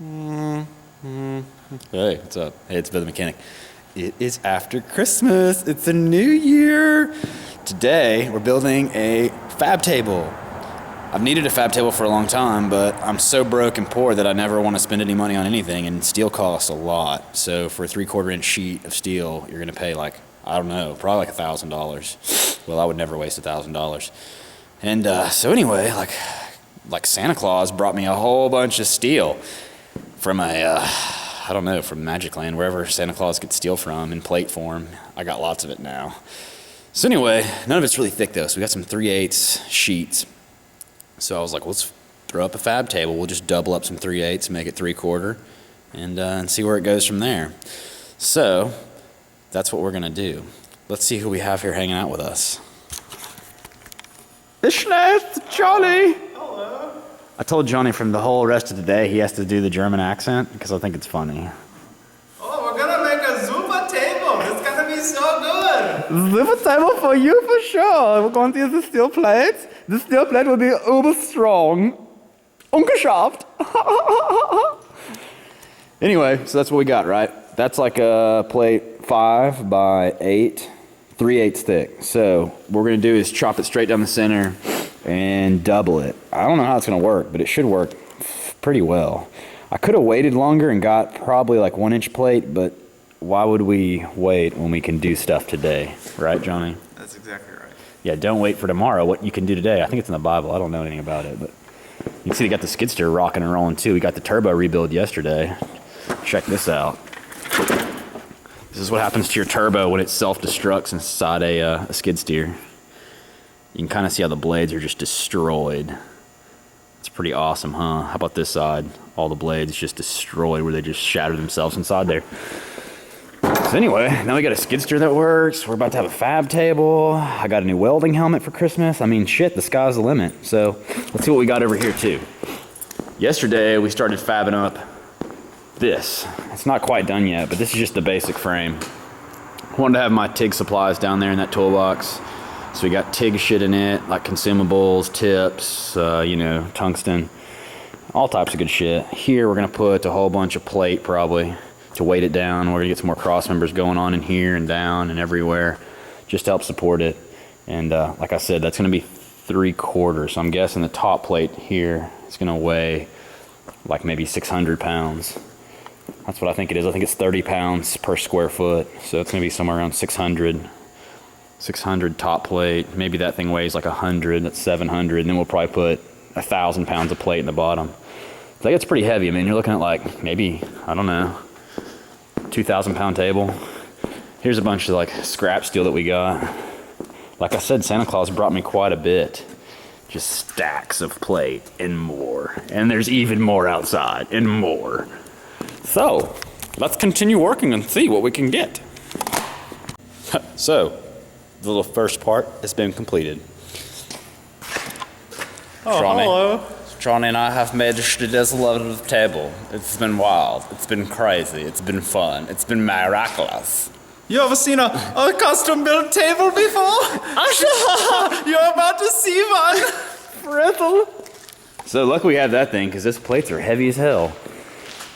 Hey, what's up? Hey, it's Beauthemechanic. It is after Christmas. It's a new year. Today, we're building a fab table. I've needed a fab table for a long time, but I'm so broke and poor that I never want to spend any money on anything, and steel costs a lot. So for a 3/4 inch sheet of steel, you're going to pay like, I don't know, probably like $1,000. Well, I would never waste $1,000. And so anyway, like Santa Claus brought me a whole bunch of steel from I don't know, from Magic Land, wherever Santa Claus gets steel from in plate form. I got lots of it now. So anyway, none of it's really thick though, so we got some 3/8 sheets. So I was like, let's throw up a fab table. We'll just double up some 3/8, make it 3/4, and see where it goes from there. So that's what we're gonna do. Let's see who we have here hanging out with us. It's Johnny. Hello. I told Johnny from the whole rest of the day he has to do the German accent because I think it's funny. Oh, we're gonna make a super table. It's gonna be so good. Super table for you for sure. We're going to use the steel plates. The steel plate will be uber strong. Ungeschafft. Anyway, so that's what we got, right? That's like a plate 5 by 8, 3/8 thick. So what we're gonna do is chop it straight down the center and double it. I don't know how it's gonna work, but it should work pretty well. I could have waited longer and got probably like 1-inch plate, but why would we wait when we can do stuff today? Right, Johnny? That's exactly right. Yeah, don't wait for tomorrow. What you can do today. I think it's in the Bible. I don't know anything about it, but you can see they got the skid steer rocking and rolling too. We got the turbo rebuild yesterday. Check this out. This is what happens to your turbo when it self-destructs inside a skid steer. You can kind of see how the blades are just destroyed. It's pretty awesome, huh? How about this side? All the blades just destroyed where they just shattered themselves inside there. So anyway, now we got a skid steer that works. We're about to have a fab table. I got a new welding helmet for Christmas. I mean, shit, the sky's the limit. So let's see what we got over here too. Yesterday, we started fabbing up this. It's not quite done yet, but this is just the basic frame. I wanted to have my TIG supplies down there in that toolbox. So we got TIG shit in it, like consumables, tips, you know, tungsten, all types of good shit. Here we're gonna put a whole bunch of plate probably to weight it down. We're gonna get some more cross members going on in here and down and everywhere, just to help support it. And like I said, that's gonna be 3/4. So I'm guessing the top plate here is gonna weigh like maybe 600 pounds. That's what I think it is. I think it's 30 pounds per square foot. So it's gonna be somewhere around 600 top plate. Maybe that thing weighs like 100, that's 700. And then we'll probably put 1,000 pounds of plate in the bottom. I think it's pretty heavy. I mean, you're looking at like maybe, I don't know, 2,000 pound table. Here's a bunch of like scrap steel that we got. Like I said, Santa Claus brought me quite a bit. Just stacks of plate and more. And there's even more outside and more. So let's continue working and see what we can get. So the little first part has been completed. Oh, hello. Johnny and I have made today's level of the table. It's been wild. It's been crazy. It's been fun. It's been miraculous. You ever seen a custom-built table before? You're about to see one. Brittle. So luckily we have that thing because those plates are heavy as hell.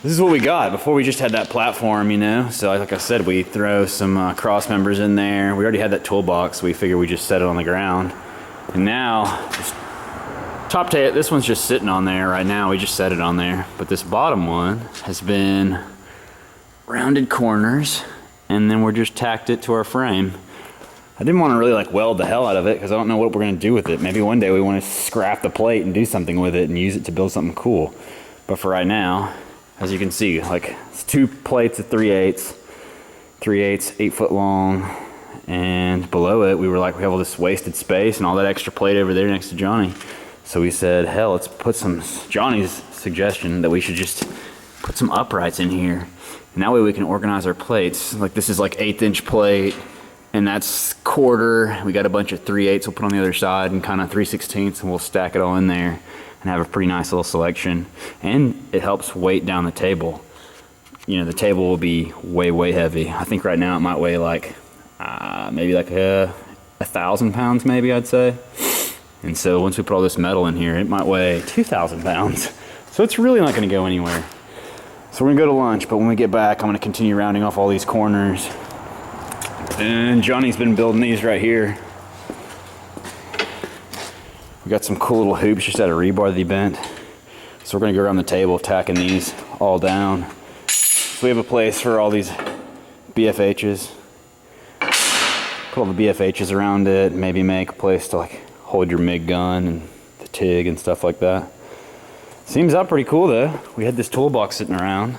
This is what we got. Before we just had that platform, you know. So like I said, we throw some cross members in there. We already had that toolbox. So we figured we just set it on the ground. And now, just this one's just sitting on there right now. We just set it on there. But this bottom one has been rounded corners. And then we're just tacked it to our frame. I didn't want to really like weld the hell out of it because I don't know what we're going to do with it. Maybe one day we want to scrap the plate and do something with it and use it to build something cool. But for right now, as you can see, like it's 2 plates of 3/8, 3/8, 8 foot long. And below it, we were like, we have all this wasted space and all that extra plate over there next to Johnny. So we said, hell, let's put Johnny's suggestion that we should just put some uprights in here. And that way we can organize our plates. Like this is like 1/8 inch plate and that's 1/4. We got a bunch of 3/8 we'll put on the other side and kind of 3/16 and we'll stack it all in there and have a pretty nice little selection. And it helps weight down the table. You know, the table will be way, way heavy. I think right now it might weigh like, maybe like 1,000 pounds maybe I'd say. And so once we put all this metal in here, it might weigh 2,000 pounds. So it's really not gonna go anywhere. So we're gonna go to lunch, but when we get back, I'm gonna continue rounding off all these corners. And Johnny's been building these right here. We got some cool little hoops just out of rebar that he bent. So we're gonna go around the table tacking these all down. So we have a place for all these BFHs. Put all the BFHs around it, maybe make a place to like hold your MIG gun and the TIG and stuff like that. Seems out pretty cool though. We had this toolbox sitting around,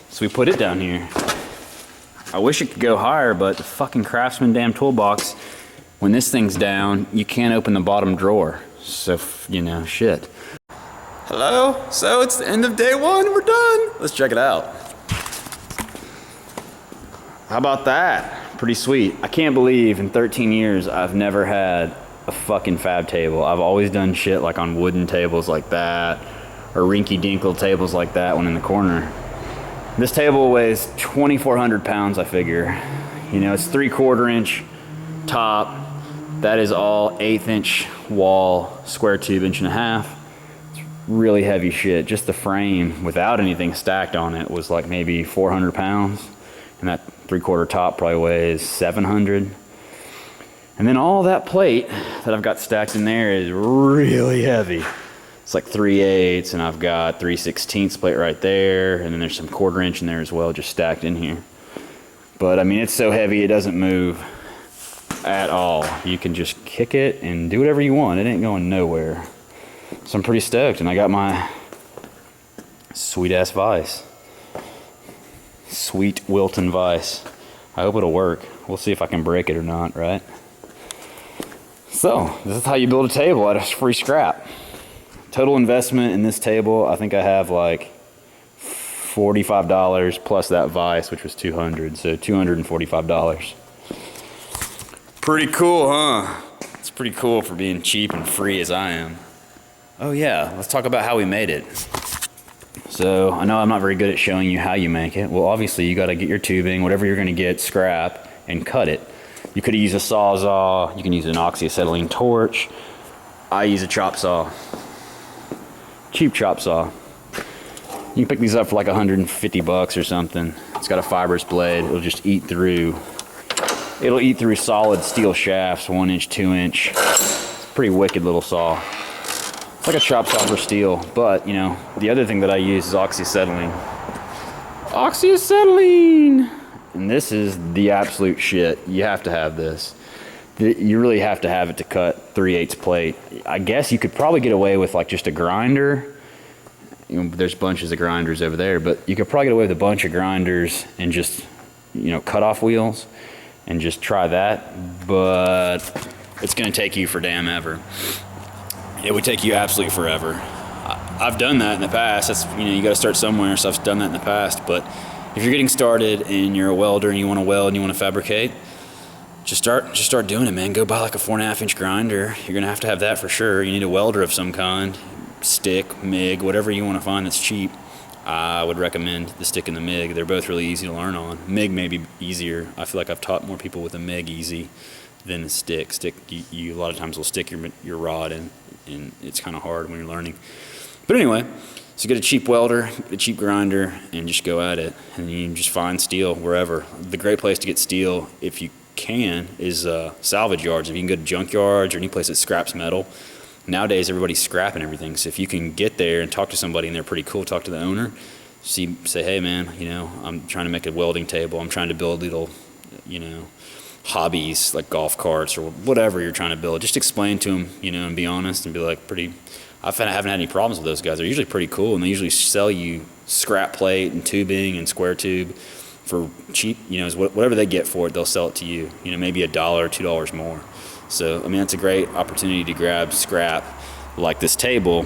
so we put it down here. I wish it could go higher, but the fucking Craftsman damn toolbox, when this thing's down, you can't open the bottom drawer. So, you know, shit. Hello? So it's the end of day one, we're done. Let's check it out. How about that? Pretty sweet. I can't believe in 13 years I've never had a fucking fab table. I've always done shit like on wooden tables like that, or rinky-dinkle tables like that one in the corner. This table weighs 2,400 pounds, I figure. You know, it's 3/4 inch top. That is all 1/8 inch wall, square tube, 1.5 inches. It's really heavy shit. Just the frame without anything stacked on it was like maybe 400 pounds. And that 3/4 top probably weighs 700. And then all that plate that I've got stacked in there is really heavy. It's like 3/8, and I've got 3/16 plate right there, and then there's some 1/4 inch in there as well, just stacked in here. But I mean, it's so heavy it doesn't move at all. You can just kick it and do whatever you want. It ain't going nowhere. So I'm pretty stoked, and I got my sweet ass vise. Sweet Wilton vise. I hope it'll work. We'll see if I can break it or not, right? So, this is how you build a table out of free scrap. Total investment in this table, I think I have like $45 plus that vise, which was $200, so $245. Pretty cool, huh? It's pretty cool for being cheap and free as I am. Oh yeah, let's talk about how we made it. So, I know I'm not very good at showing you how you make it. Well, obviously you gotta get your tubing, whatever you're gonna get, scrap, and cut it. You could use a Sawzall, you can use an oxyacetylene torch. I use a chop saw. Cheap chop saw. You can pick these up for like 150 bucks or something. It's got a fibrous blade. It'll just eat through solid steel shafts, 1 inch, 2 inch. It's a pretty wicked little saw. It's like a chop saw for steel, but you know, the other thing that I use is oxyacetylene. Oxyacetylene! And this is the absolute shit. You have to have this. You really have to have it to cut 3/8 plate. I guess you could probably get away with like just a grinder. You know, there's bunches of grinders over there, but you could probably get away with a bunch of grinders and just, you know, cut off wheels and just try that. But it's gonna take you for damn ever. It would take you absolutely forever. I've done that in the past. That's, you know, you gotta start somewhere, so I've done that in the past. But if you're getting started and you're a welder and you wanna weld and you wanna fabricate, just start doing it, man. Go buy like a 4.5 inch grinder. You're gonna have to have that for sure. You need a welder of some kind, stick, MIG, whatever you wanna find that's cheap. I would recommend the stick and the MIG. They're both really easy to learn on. MIG may be easier. I feel like I've taught more people with a MIG easy than a stick. Stick, you a lot of times will stick your rod in, and it's kind of hard when you're learning. But anyway, so get a cheap welder, get a cheap grinder, and just go at it. And you can just find steel wherever. The great place to get steel, if you can, is salvage yards. If you can go to junk yards or any place that scraps metal. Nowadays, everybody's scrapping everything. So if you can get there and talk to somebody and they're pretty cool, talk to the owner, say, hey man, you know, I'm trying to make a welding table. I'm trying to build little, you know, hobbies like golf carts or whatever you're trying to build. Just explain to them, you know, and be honest and be like I haven't had any problems with those guys. They're usually pretty cool, and they usually sell you scrap plate and tubing and square tube for cheap. You know, whatever they get for it, they'll sell it to you. You know, maybe $1 or $2 more. So, I mean, that's a great opportunity to grab scrap like this table,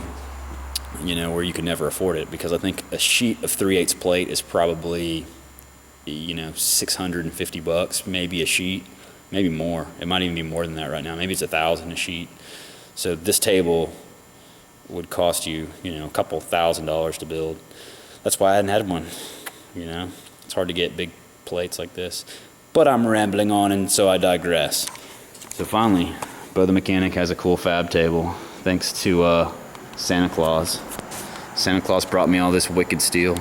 you know, where you could never afford it. Because I think a sheet of 3/8 plate is probably, you know, 650 bucks, maybe a sheet, maybe more. It might even be more than that right now. Maybe it's $1,000 a sheet. So this table would cost you, you know, a couple $1,000 to build. That's why I hadn't had one, you know. It's hard to get big plates like this. But I'm rambling on, and so I digress. So finally, Beauthemechanic has a cool fab table, thanks to Santa Claus. Santa Claus brought me all this wicked steel.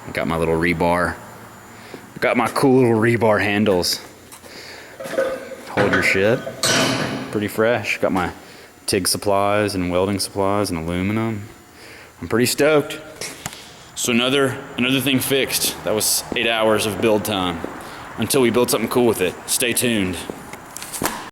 I got my little rebar. Got my cool little rebar handles. Hold your shit. Pretty fresh. Got my TIG supplies and welding supplies and aluminum. I'm pretty stoked. So another thing fixed. That was 8 hours of build time. Until we build something cool with it. Stay tuned.